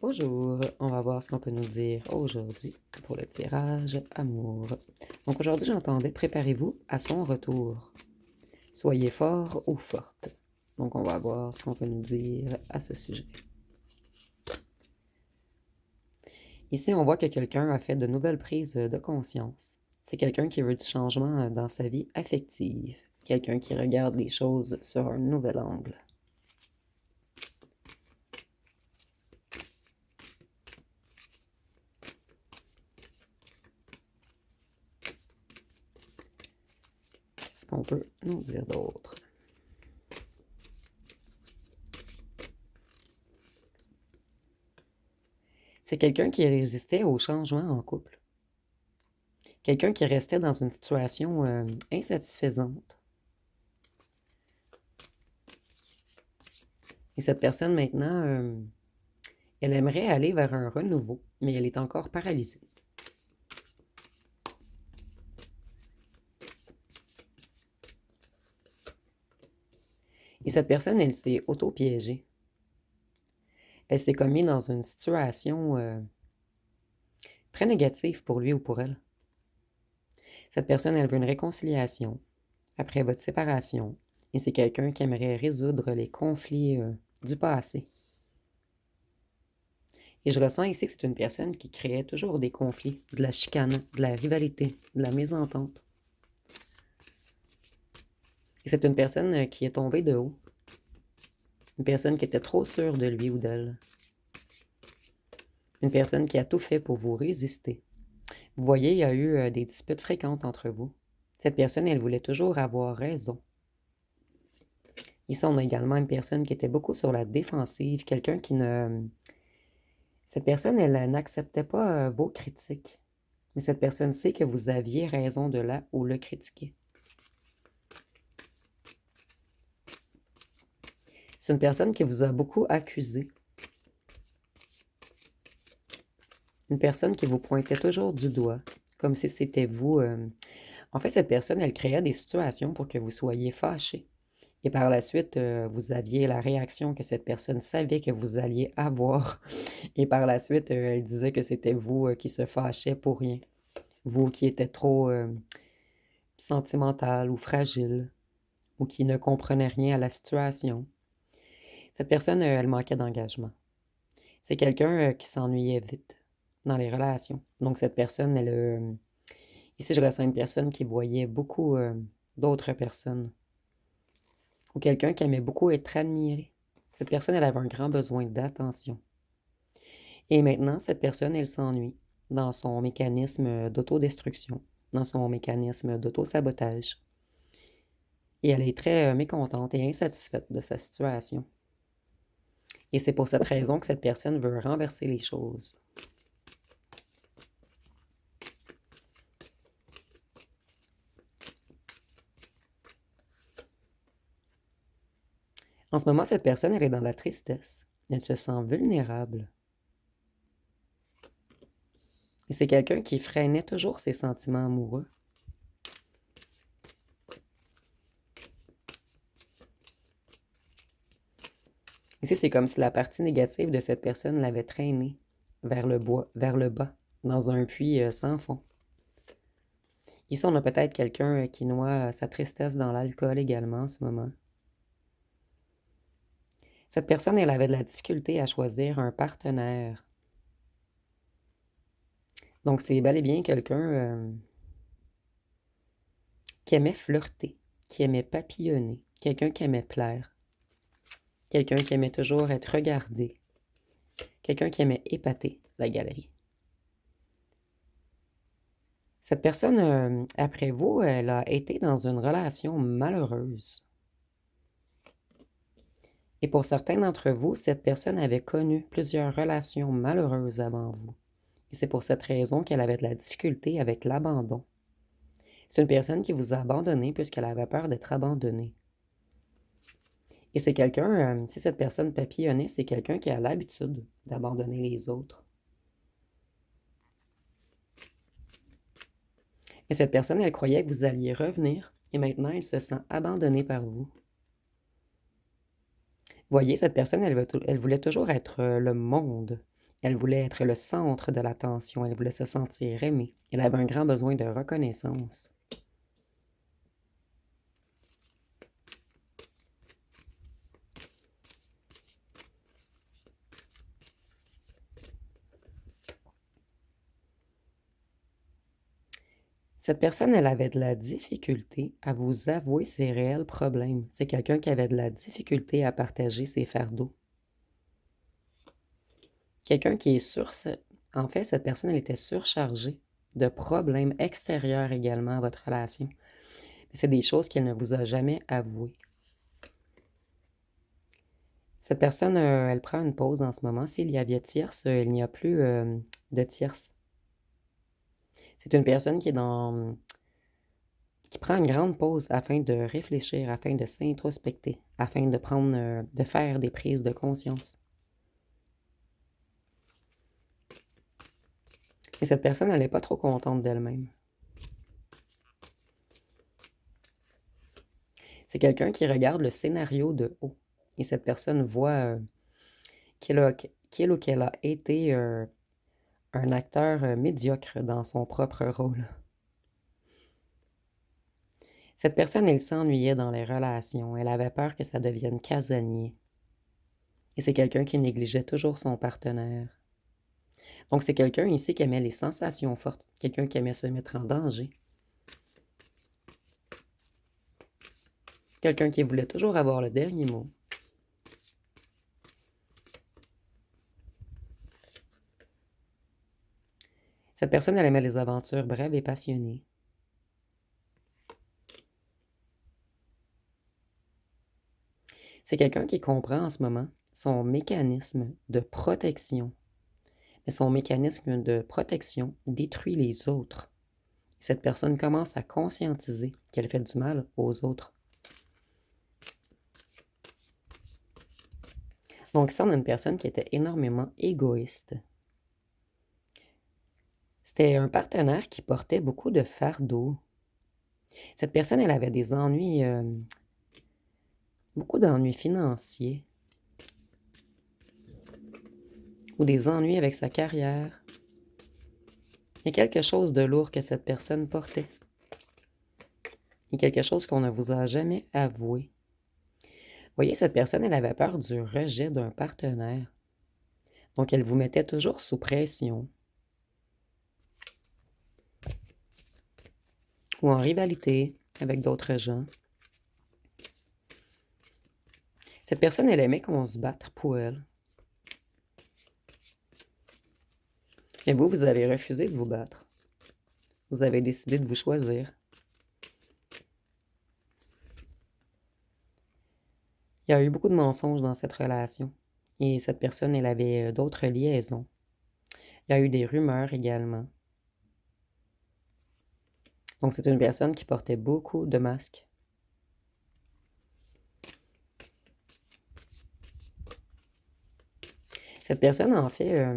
Bonjour, on va voir ce qu'on peut nous dire aujourd'hui pour le tirage amour. Donc aujourd'hui, j'entendais préparez-vous à son retour. Soyez fort ou forte. Donc on va voir ce qu'on peut nous dire à ce sujet. Ici, on voit que quelqu'un a fait de nouvelles prises de conscience. C'est quelqu'un qui veut du changement dans sa vie affective. Quelqu'un qui regarde les choses sur un nouvel angle. Qu'est-ce qu'on peut nous dire d'autre? C'est quelqu'un qui résistait au changement en couple. Quelqu'un qui restait dans une situation insatisfaisante. Et cette personne maintenant, elle aimerait aller vers un renouveau, mais elle est encore paralysée. Et cette personne, elle s'est auto-piégée. Elle s'est commise dans une situation très négative pour lui ou pour elle. Cette personne, elle veut une réconciliation après votre séparation. Et c'est quelqu'un qui aimerait résoudre les conflits du passé. Et je ressens ici que c'est une personne qui créait toujours des conflits, de la chicane, de la rivalité, de la mésentente. Et c'est une personne qui est tombée de haut. Une personne qui était trop sûre de lui ou d'elle. Une personne qui a tout fait pour vous résister. Vous voyez, il y a eu des disputes fréquentes entre vous. Cette personne, elle voulait toujours avoir raison. Ici, on a également une personne qui était beaucoup sur la défensive, quelqu'un qui ne... Cette personne, elle n'acceptait pas vos critiques. Mais cette personne sait que vous aviez raison de la ou le critiquer. C'est une personne qui vous a beaucoup accusé. Une personne qui vous pointait toujours du doigt, comme si c'était vous. En fait, cette personne, elle créait des situations pour que vous soyez fâchés. Et par la suite, vous aviez la réaction que cette personne savait que vous alliez avoir. Et par la suite, elle disait que c'était vous qui se fâchait pour rien. Vous qui étiez trop sentimental ou fragile, ou qui ne comprenait rien à la situation. Cette personne, elle manquait d'engagement. C'est quelqu'un qui s'ennuyait vite dans les relations. Donc cette personne, elle... ici, je ressens une personne qui voyait beaucoup d'autres personnes. Ou quelqu'un qui aimait beaucoup être admiré. Cette personne, elle avait un grand besoin d'attention. Et maintenant, cette personne, elle s'ennuie dans son mécanisme d'autodestruction, dans son mécanisme d'autosabotage. Et elle est très mécontente et insatisfaite de sa situation. Et c'est pour cette raison que cette personne veut renverser les choses. En ce moment, cette personne, elle est dans la tristesse. Elle se sent vulnérable. Et c'est quelqu'un qui freinait toujours ses sentiments amoureux. Ici, c'est comme si la partie négative de cette personne l'avait traînée vers le bas, dans un puits sans fond. Ici, on a peut-être quelqu'un qui noie sa tristesse dans l'alcool également en ce moment. Cette personne, elle avait de la difficulté à choisir un partenaire. Donc, c'est bel et bien quelqu'un qui aimait flirter, qui aimait papillonner, quelqu'un qui aimait plaire, quelqu'un qui aimait toujours être regardé, quelqu'un qui aimait épater la galerie. Cette personne, après vous, elle a été dans une relation malheureuse. Et pour certains d'entre vous, cette personne avait connu plusieurs relations malheureuses avant vous. Et c'est pour cette raison qu'elle avait de la difficulté avec l'abandon. C'est une personne qui vous a abandonné puisqu'elle avait peur d'être abandonnée. Et c'est quelqu'un, si cette personne papillonnait, c'est quelqu'un qui a l'habitude d'abandonner les autres. Et cette personne, elle croyait que vous alliez revenir et maintenant, elle se sent abandonnée par vous. Voyez, cette personne, elle voulait toujours être le monde. Elle voulait être le centre de l'attention, elle voulait se sentir aimée. Elle avait un grand besoin de reconnaissance. Cette personne, elle avait de la difficulté à vous avouer ses réels problèmes. C'est quelqu'un qui avait de la difficulté à partager ses fardeaux. Quelqu'un qui est En fait, cette personne, elle était surchargée de problèmes extérieurs également à votre relation. C'est des choses qu'elle ne vous a jamais avouées. Cette personne, elle prend une pause en ce moment. S'il y avait tierce, il n'y a plus de tierce. C'est une personne qui prend une grande pause afin de réfléchir, afin de s'introspecter, afin de faire des prises de conscience. Et cette personne, elle n'est pas trop contente d'elle-même. C'est quelqu'un qui regarde le scénario de haut. Et cette personne voit qu'il ou qu'elle a été un acteur médiocre dans son propre rôle. Cette personne, elle s'ennuyait dans les relations. Elle avait peur que ça devienne casanier. Et c'est quelqu'un qui négligeait toujours son partenaire. Donc, c'est quelqu'un ici qui aimait les sensations fortes, quelqu'un qui aimait se mettre en danger, quelqu'un qui voulait toujours avoir le dernier mot. Cette personne, elle aimait les aventures brèves et passionnées. C'est quelqu'un qui comprend en ce moment son mécanisme de protection. Mais son mécanisme de protection détruit les autres. Cette personne commence à conscientiser qu'elle fait du mal aux autres. Donc ici, on a une personne qui était énormément égoïste. C'était un partenaire qui portait beaucoup de fardeaux. Cette personne, elle avait des ennuis, beaucoup d'ennuis financiers, ou des ennuis avec sa carrière. Il y a quelque chose de lourd que cette personne portait. Il y a quelque chose qu'on ne vous a jamais avoué. Vous voyez, cette personne, elle avait peur du rejet d'un partenaire. Donc, elle vous mettait toujours sous pression. Ou en rivalité avec d'autres gens. Cette personne, elle aimait qu'on se batte pour elle. Et vous avez refusé de vous battre. Vous avez décidé de vous choisir. Il y a eu beaucoup de mensonges dans cette relation. Et cette personne, elle avait d'autres liaisons. Il y a eu des rumeurs également. Donc, c'est une personne qui portait beaucoup de masques. Cette personne, en fait,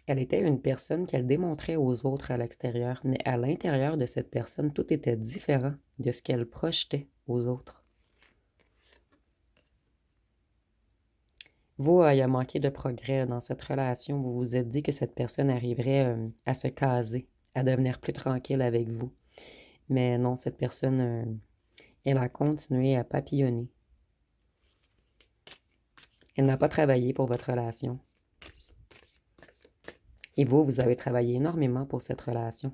elle était une personne qu'elle démontrait aux autres à l'extérieur, mais à l'intérieur de cette personne, tout était différent de ce qu'elle projetait aux autres. Vous, il y a manqué de progrès dans cette relation. Vous vous êtes dit que cette personne arriverait à se caser, à devenir plus tranquille avec vous. Mais non, cette personne, elle a continué à papillonner. Elle n'a pas travaillé pour votre relation. Et vous avez travaillé énormément pour cette relation.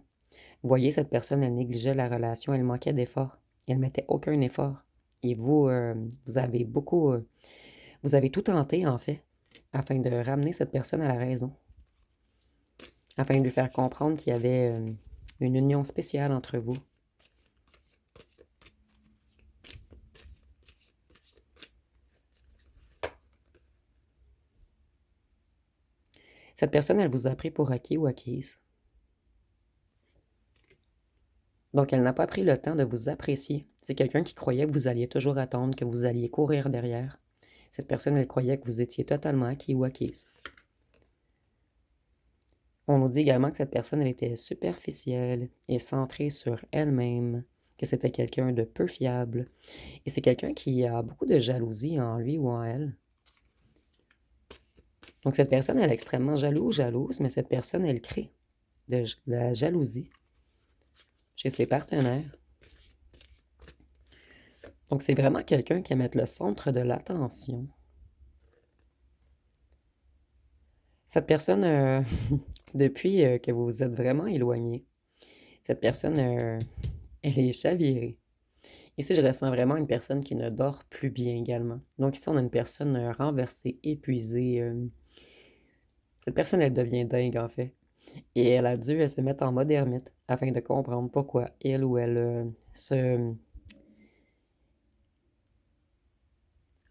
Vous voyez, cette personne, elle négligeait la relation, elle manquait d'efforts. Elle ne mettait aucun effort. Et vous, vous avez tout tenté, en fait, afin de ramener cette personne à la raison. Afin de lui faire comprendre qu'il y avait une union spéciale entre vous. Cette personne, elle vous a pris pour acquis ou acquise. Donc, elle n'a pas pris le temps de vous apprécier. C'est quelqu'un qui croyait que vous alliez toujours attendre, que vous alliez courir derrière. Cette personne, elle croyait que vous étiez totalement acquis ou acquise. On nous dit également que cette personne, elle était superficielle et centrée sur elle-même, que c'était quelqu'un de peu fiable. Et c'est quelqu'un qui a beaucoup de jalousie en lui ou en elle. Donc, cette personne, elle est extrêmement jalouse, mais cette personne, elle crée de la jalousie chez ses partenaires. Donc, c'est vraiment quelqu'un qui aime être le centre de l'attention. Cette personne, depuis que vous vous êtes vraiment éloigné, cette personne, elle est chavirée. Ici, je ressens vraiment une personne qui ne dort plus bien également. Donc ici, on a une personne renversée, épuisée. Cette personne, elle devient dingue en fait. Et elle a dû se mettre en mode ermite afin de comprendre pourquoi elle ou elle se...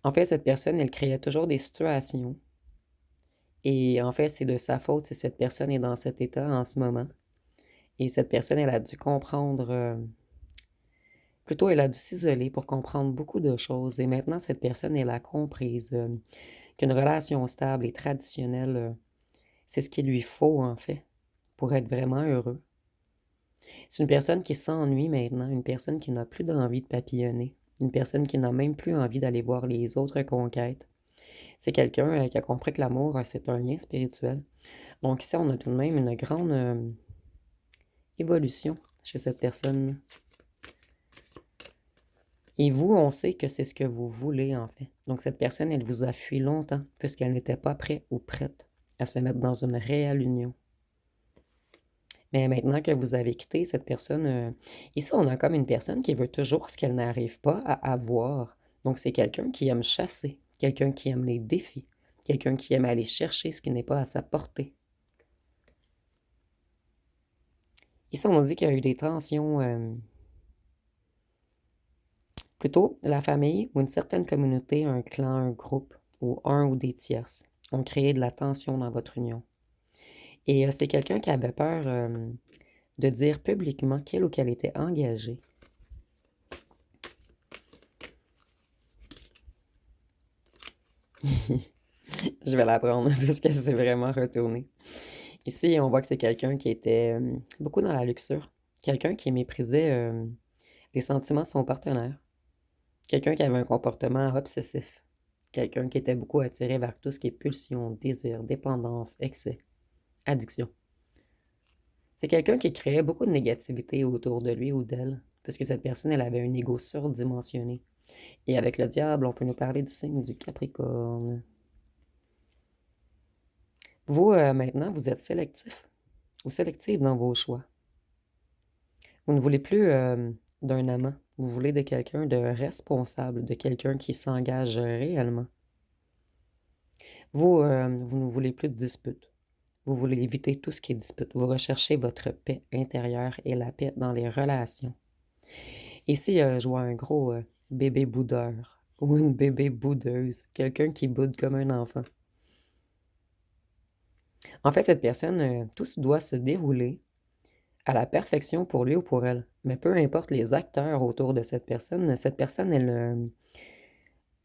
En fait, cette personne, elle créait toujours des situations. Et en fait, c'est de sa faute si cette personne est dans cet état en ce moment. Et cette personne, elle a dû comprendre... plutôt, elle a dû s'isoler pour comprendre beaucoup de choses. Et maintenant, cette personne, elle a comprise qu'une relation stable et traditionnelle, c'est ce qu'il lui faut, en fait, pour être vraiment heureux. C'est une personne qui s'ennuie maintenant, une personne qui n'a plus d'envie de papillonner, une personne qui n'a même plus envie d'aller voir les autres conquêtes. C'est quelqu'un qui a compris que l'amour, c'est un lien spirituel. Donc ici, on a tout de même une grande évolution chez cette personne. Et vous, on sait que c'est ce que vous voulez, en fait. Donc cette personne, elle vous a fui longtemps, puisqu'elle n'était pas prête ou prête à se mettre dans une réelle union. Mais maintenant que vous avez quitté cette personne, ici, on a comme une personne qui veut toujours ce qu'elle n'arrive pas à avoir. Donc, c'est quelqu'un qui aime chasser, quelqu'un qui aime les défis, quelqu'un qui aime aller chercher ce qui n'est pas à sa portée. Ici, on dit qu'il y a eu des tensions, plutôt la famille ou une certaine communauté, un clan, un groupe, ou un ou des tierces ont créé de la tension dans votre union. Et c'est quelqu'un qui avait peur de dire publiquement qu'il ou qu'elle était engagée. Je vais la prendre puisque c'est vraiment retourné. Ici, on voit que c'est quelqu'un qui était beaucoup dans la luxure. Quelqu'un qui méprisait les sentiments de son partenaire. Quelqu'un qui avait un comportement obsessif. Quelqu'un qui était beaucoup attiré vers tout ce qui est pulsion, désir, dépendance, excès, addiction. C'est quelqu'un qui créait beaucoup de négativité autour de lui ou d'elle, puisque cette personne, elle avait un ego surdimensionné. Et avec le diable, on peut nous parler du signe du Capricorne. Vous, maintenant, vous êtes sélectif ou sélective dans vos choix. Vous ne voulez plus d'un amant. Vous voulez de quelqu'un de responsable, de quelqu'un qui s'engage réellement. Vous, vous ne voulez plus de disputes. Vous voulez éviter tout ce qui est dispute. Vous recherchez votre paix intérieure et la paix dans les relations. Ici, je vois un gros bébé boudeur ou une bébé boudeuse, quelqu'un qui boude comme un enfant. En fait, cette personne, tout doit se dérouler à la perfection pour lui ou pour elle. Mais peu importe les acteurs autour de cette personne,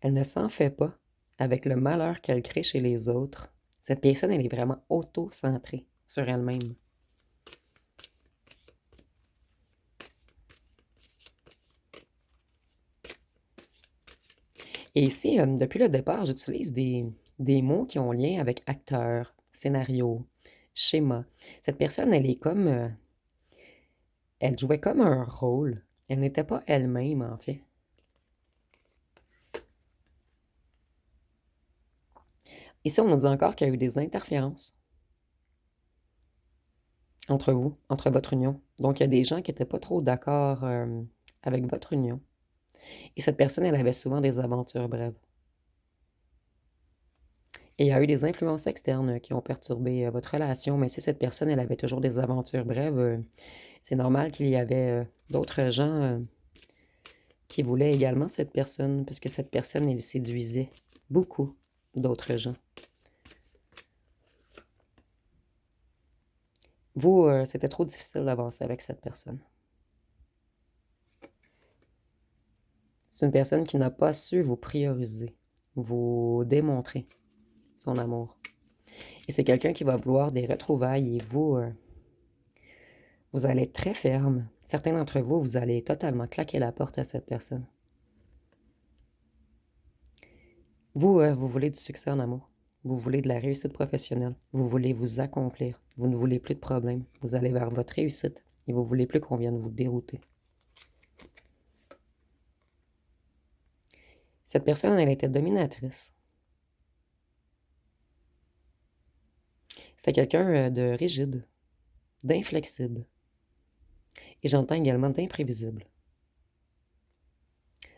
elle ne s'en fait pas avec le malheur qu'elle crée chez les autres. Cette personne, elle est vraiment auto-centrée sur elle-même. Et ici, depuis le départ, j'utilise des mots qui ont lien avec acteur, scénario, schéma. Cette personne, elle est comme... elle jouait comme un rôle. Elle n'était pas elle-même, en fait. Ici, on nous dit encore qu'il y a eu des interférences entre vous, entre votre union. Donc, il y a des gens qui n'étaient pas trop d'accord avec votre union. Et cette personne, elle avait souvent des aventures brèves. Et il y a eu des influences externes qui ont perturbé votre relation, mais si cette personne, elle avait toujours des aventures brèves, c'est normal qu'il y avait d'autres gens qui voulaient également cette personne, puisque cette personne, elle séduisait beaucoup d'autres gens. Vous, c'était trop difficile d'avancer avec cette personne. C'est une personne qui n'a pas su vous prioriser, vous démontrer son amour. Et c'est quelqu'un qui va vouloir des retrouvailles et vous, vous allez être très ferme. Certains d'entre vous, vous allez totalement claquer la porte à cette personne. Vous, vous voulez du succès en amour. Vous voulez de la réussite professionnelle. Vous voulez vous accomplir. Vous ne voulez plus de problèmes. Vous allez vers votre réussite et vous ne voulez plus qu'on vienne vous dérouter. Cette personne, elle était dominatrice. C'était quelqu'un de rigide, d'inflexible. Et j'entends également d'imprévisible.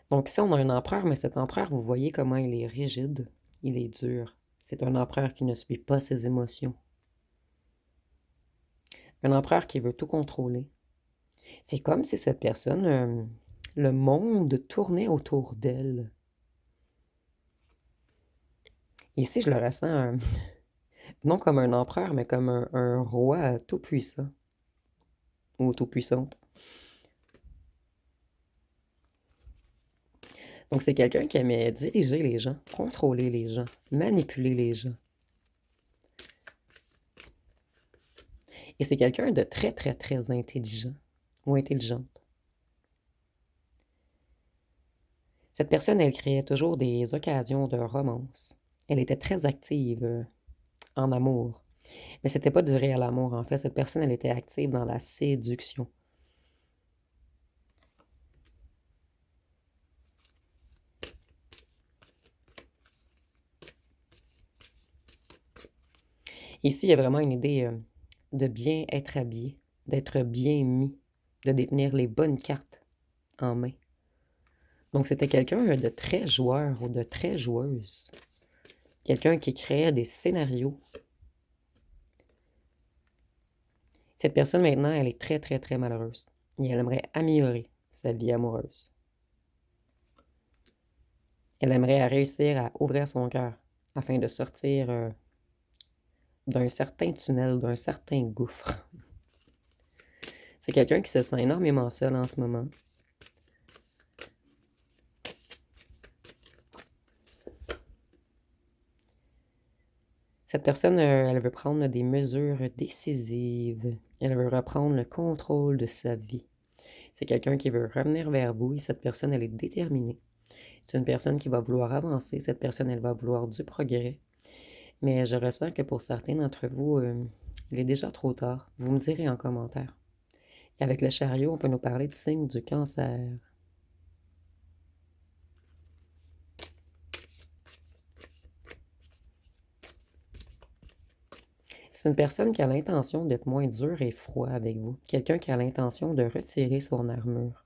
Donc ici, on a un empereur, mais cet empereur, vous voyez comment il est rigide, il est dur. C'est un empereur qui ne suit pas ses émotions. Un empereur qui veut tout contrôler. C'est comme si cette personne, le monde tournait autour d'elle. Ici, je le ressens, non comme un empereur, mais comme un roi tout-puissant ou tout-puissante. Donc, c'est quelqu'un qui aimait diriger les gens, contrôler les gens, manipuler les gens. Et c'est quelqu'un de très, très, très intelligent ou intelligente. Cette personne, elle créait toujours des occasions de romance. Elle était très active en amour. Mais c'était pas du réel amour, en fait. Cette personne, elle était active dans la séduction. Ici, il y a vraiment une idée de bien être habillé, d'être bien mis, de détenir les bonnes cartes en main. Donc, c'était quelqu'un de très joueur ou de très joueuse. Quelqu'un qui créait des scénarios. Cette personne, maintenant, elle est très, très, très malheureuse. Et elle aimerait améliorer sa vie amoureuse. Elle aimerait réussir à ouvrir son cœur afin de sortir d'un certain tunnel, d'un certain gouffre. C'est quelqu'un qui se sent énormément seul en ce moment. Cette personne, elle veut prendre des mesures décisives. Elle veut reprendre le contrôle de sa vie. C'est quelqu'un qui veut revenir vers vous et cette personne, elle est déterminée. C'est une personne qui va vouloir avancer. Cette personne, elle va vouloir du progrès. Mais je ressens que pour certains d'entre vous, il est déjà trop tard. Vous me direz en commentaire. Et avec le chariot, on peut nous parler du signe du cancer. C'est une personne qui a l'intention d'être moins dur et froid avec vous. Quelqu'un qui a l'intention de retirer son armure.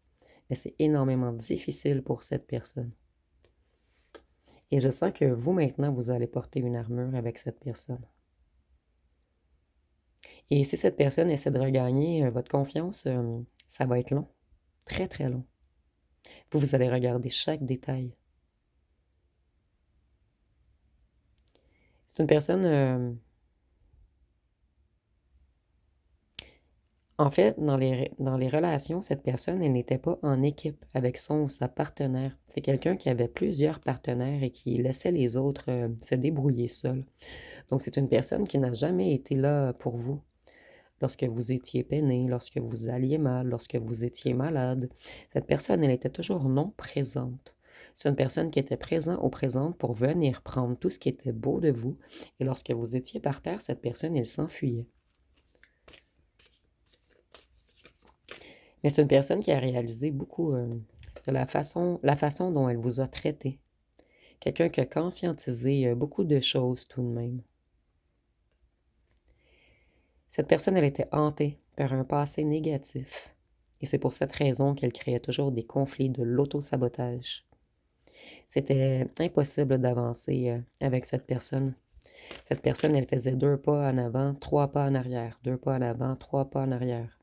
Mais c'est énormément difficile pour cette personne. Et je sens que vous, maintenant, vous allez porter une armure avec cette personne. Et si cette personne essaie de regagner votre confiance, ça va être long. Très, très long. Vous allez regarder chaque détail. C'est une personne... En fait, dans les relations, cette personne, elle n'était pas en équipe avec son ou sa partenaire. C'est quelqu'un qui avait plusieurs partenaires et qui laissait les autres se débrouiller seuls. Donc, c'est une personne qui n'a jamais été là pour vous. Lorsque vous étiez peiné, lorsque vous alliez mal, lorsque vous étiez malade. Cette personne, elle était toujours non présente. C'est une personne qui était présente ou présente pour venir prendre tout ce qui était beau de vous. Et lorsque vous étiez par terre, cette personne, elle s'enfuyait. Mais c'est une personne qui a réalisé beaucoup de la façon dont elle vous a traité. Quelqu'un qui a conscientisé beaucoup de choses tout de même. Cette personne, elle était hantée par un passé négatif. Et c'est pour cette raison qu'elle créait toujours des conflits de l'auto-sabotage. C'était impossible d'avancer avec cette personne. Cette personne, elle faisait 2 pas en avant, 3 pas en arrière, 2 pas en avant, 3 pas en arrière.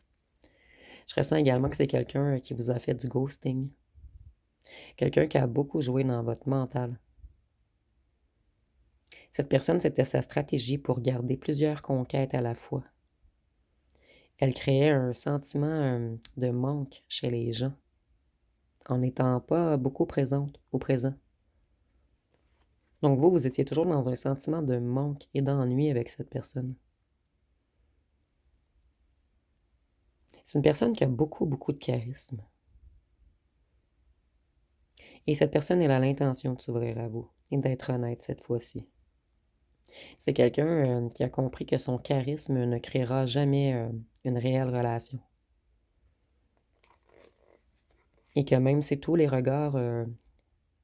Je ressens également que c'est quelqu'un qui vous a fait du ghosting. Quelqu'un qui a beaucoup joué dans votre mental. Cette personne, c'était sa stratégie pour garder plusieurs conquêtes à la fois. Elle créait un sentiment de manque chez les gens, en n'étant pas beaucoup présente ou présent. Donc vous étiez toujours dans un sentiment de manque et d'ennui avec cette personne. C'est une personne qui a beaucoup, beaucoup de charisme. Et cette personne, elle a l'intention de s'ouvrir à vous et d'être honnête cette fois-ci. C'est quelqu'un qui a compris que son charisme ne créera jamais une réelle relation. Et que même si tous les regards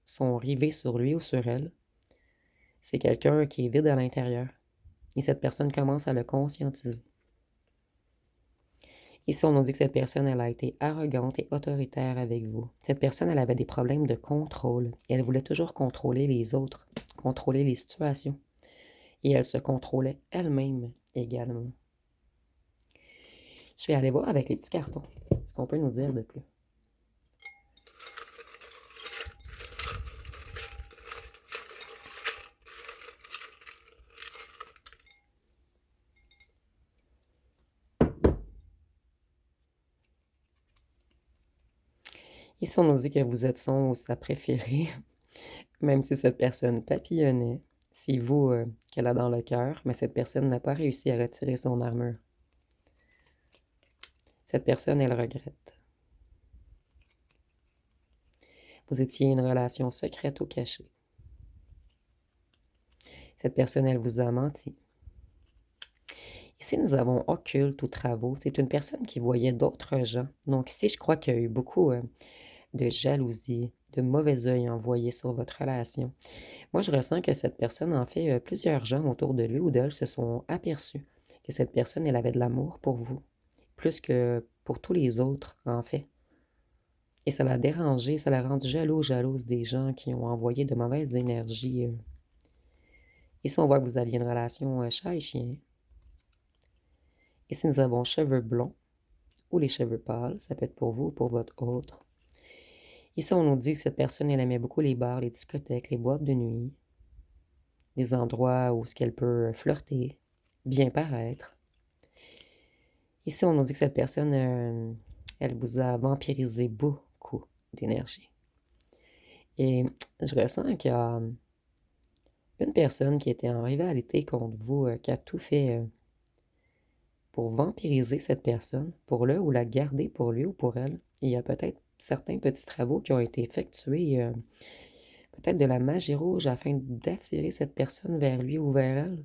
sont rivés sur lui ou sur elle, c'est quelqu'un qui est vide à l'intérieur. Et cette personne commence à le conscientiser. Ici, on nous dit que cette personne, elle a été arrogante et autoritaire avec vous. Cette personne, elle avait des problèmes de contrôle. Elle voulait toujours contrôler les autres, contrôler les situations. Et elle se contrôlait elle-même également. Je vais aller voir avec les petits cartons ce qu'on peut nous dire de plus. Ici, on nous dit que vous êtes son ou sa préférée, même si cette personne papillonnait. C'est vous qu'elle a dans le cœur, mais cette personne n'a pas réussi à retirer son armure. Cette personne, elle regrette. Vous étiez une relation secrète ou cachée. Cette personne, elle vous a menti. Ici, nous avons occulte ou travaux. C'est une personne qui voyait d'autres gens. Donc ici, je crois qu'il y a eu beaucoup de jalousie, de mauvais œil envoyé sur votre relation. Moi, je ressens que cette personne, en fait, plusieurs gens autour de lui ou d'elle se sont aperçus que cette personne, elle avait de l'amour pour vous, plus que pour tous les autres, en fait. Et ça l'a dérangé, ça l'a rendu jalouse des gens qui ont envoyé de mauvaises énergies. Ici, on voit que vous aviez une relation chat et chien. Ici, nous avons cheveux blonds ou les cheveux pâles. Ça peut être pour vous ou pour votre autre. Ici, on nous dit que cette personne, elle aimait beaucoup les bars, les discothèques, les boîtes de nuit, des endroits où ce qu'elle peut flirter, bien paraître. Ici, on nous dit que cette personne, elle vous a vampirisé beaucoup d'énergie. Et je ressens qu'il y a une personne qui était en rivalité contre vous, qui a tout fait pour vampiriser cette personne, pour le ou la garder pour lui ou pour elle. Il y a peut-être certains petits travaux qui ont été effectués, peut-être de la magie rouge afin d'attirer cette personne vers lui ou vers elle.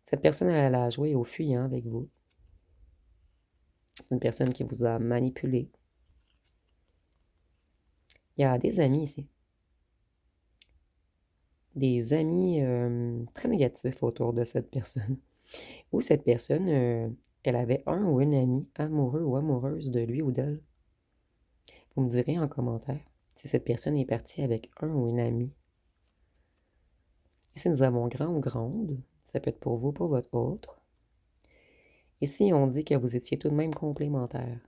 Cette personne, elle a joué au fuyant avec vous. C'est une personne qui vous a manipulé. Il y a des amis ici. Des amis très négatifs autour de cette personne. Ou cette personne, elle avait un ou une amie amoureux ou amoureuse de lui ou d'elle. Vous me direz en commentaire si cette personne est partie avec un ou une amie. Ici, nous avons grand ou grande. Ça peut être pour vous, pour votre autre. Ici, on dit que vous étiez tout de même complémentaires.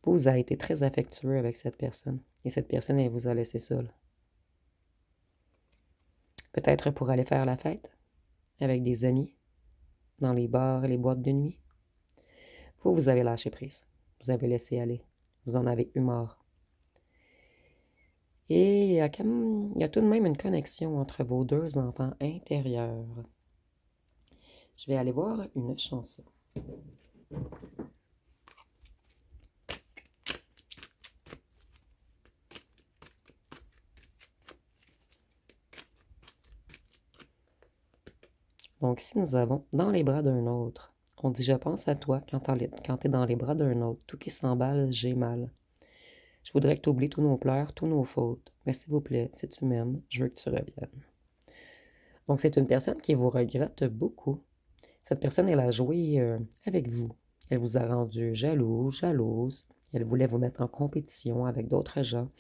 Vous avez été très affectueux avec cette personne. Et cette personne, elle vous a laissé seul. Peut-être pour aller faire la fête avec des amis, dans les bars et les boîtes de nuit. Vous avez lâché prise. Vous avez laissé aller. Vous en avez eu marre. Et il y a tout de même une connexion entre vos deux enfants intérieurs. Je vais aller voir une chanson. Donc ici, nous avons dans les bras d'un autre. On dit, je pense à toi quand t'es dans les bras d'un autre. Tout qui s'emballe, j'ai mal. Je voudrais que tu oublies tous nos pleurs, tous nos fautes. Mais s'il vous plaît, si tu m'aimes, je veux que tu reviennes. Donc c'est une personne qui vous regrette beaucoup. Cette personne, elle a joué avec vous. Elle vous a rendu jaloux, jalouse. Elle voulait vous mettre en compétition avec d'autres gens.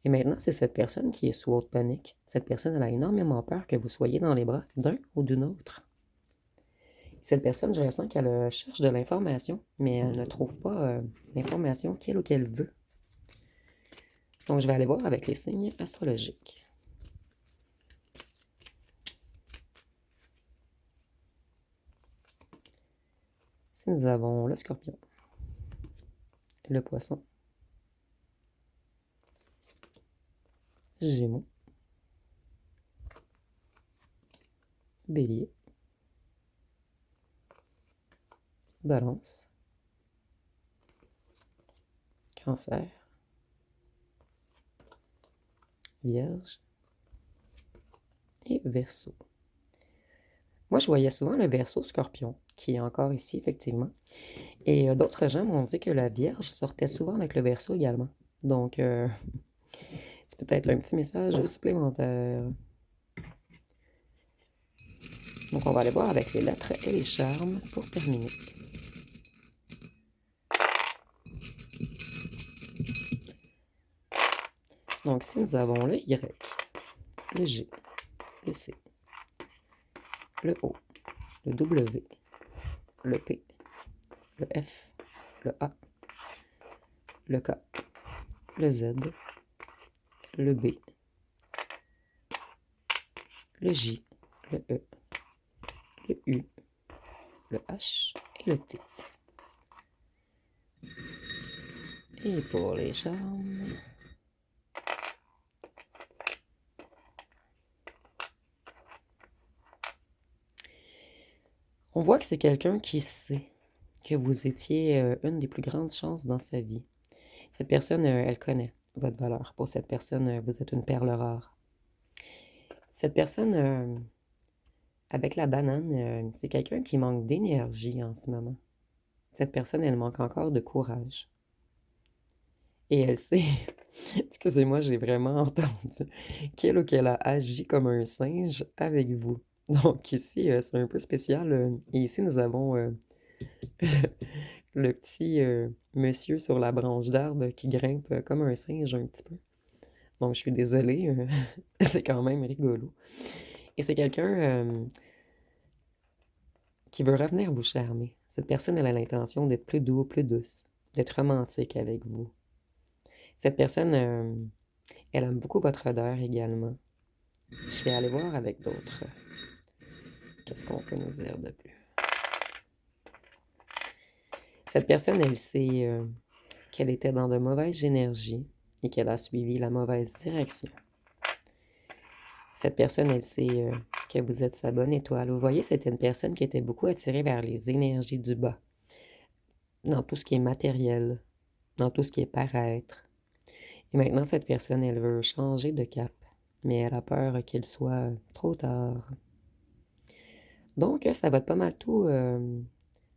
Et maintenant, c'est cette personne qui est sous haute panique. Cette personne, elle a énormément peur que vous soyez dans les bras d'un ou d'une autre. Cette personne, je ressens qu'elle cherche de l'information, mais elle ne trouve pas l'information qu'elle ou qu'elle veut. Donc, je vais aller voir avec les signes astrologiques. Si nous avons le scorpion, le poisson, Gémeaux, Bélier, Balance, Cancer, Vierge et Verseau. Moi, je voyais souvent le Verseau-Scorpion, qui est encore ici, effectivement. Et d'autres gens m'ont dit que la Vierge sortait souvent avec le Verseau également. Donc, c'est peut-être un petit message supplémentaire. Donc, on va aller voir avec les lettres et les charmes pour terminer. Donc, ici, nous avons le Y, le G, le C, le O, le W, le P, le F, le A, le K, le Z, le B, le J, le E, le U, le H et le T. Et pour les charmes, on voit que c'est quelqu'un qui sait que vous étiez une des plus grandes chances dans sa vie. Cette personne, elle connaît votre valeur. Pour cette personne, vous êtes une perle rare. Cette personne, avec la banane, c'est quelqu'un qui manque d'énergie en ce moment. Cette personne, elle manque encore de courage. Et elle sait, excusez-moi, j'ai vraiment entendu qu'elle ou qu'elle a agi comme un singe avec vous. Donc ici, c'est un peu spécial. Et ici, nous avons le petit monsieur sur la branche d'arbre qui grimpe comme un singe un petit peu. Donc je suis désolée, c'est quand même rigolo. Et c'est quelqu'un qui veut revenir vous charmer. Cette personne, elle a l'intention d'être plus doux, plus douce, d'être romantique avec vous. Cette personne, elle aime beaucoup votre odeur également. Je vais aller voir avec d'autres. Qu'est-ce qu'on peut nous dire de plus? Cette personne, elle sait qu'elle était dans de mauvaises énergies et qu'elle a suivi la mauvaise direction. Cette personne, elle sait que vous êtes sa bonne étoile. Vous voyez, c'était une personne qui était beaucoup attirée vers les énergies du bas, dans tout ce qui est matériel, dans tout ce qui est paraître. Et maintenant, cette personne, elle veut changer de cap, mais elle a peur qu'il soit trop tard. Donc, ça va être pas mal tout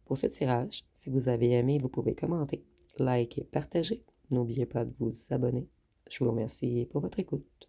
pour ce tirage. Si vous avez aimé, vous pouvez commenter, liker, partager. N'oubliez pas de vous abonner. Je vous remercie pour votre écoute.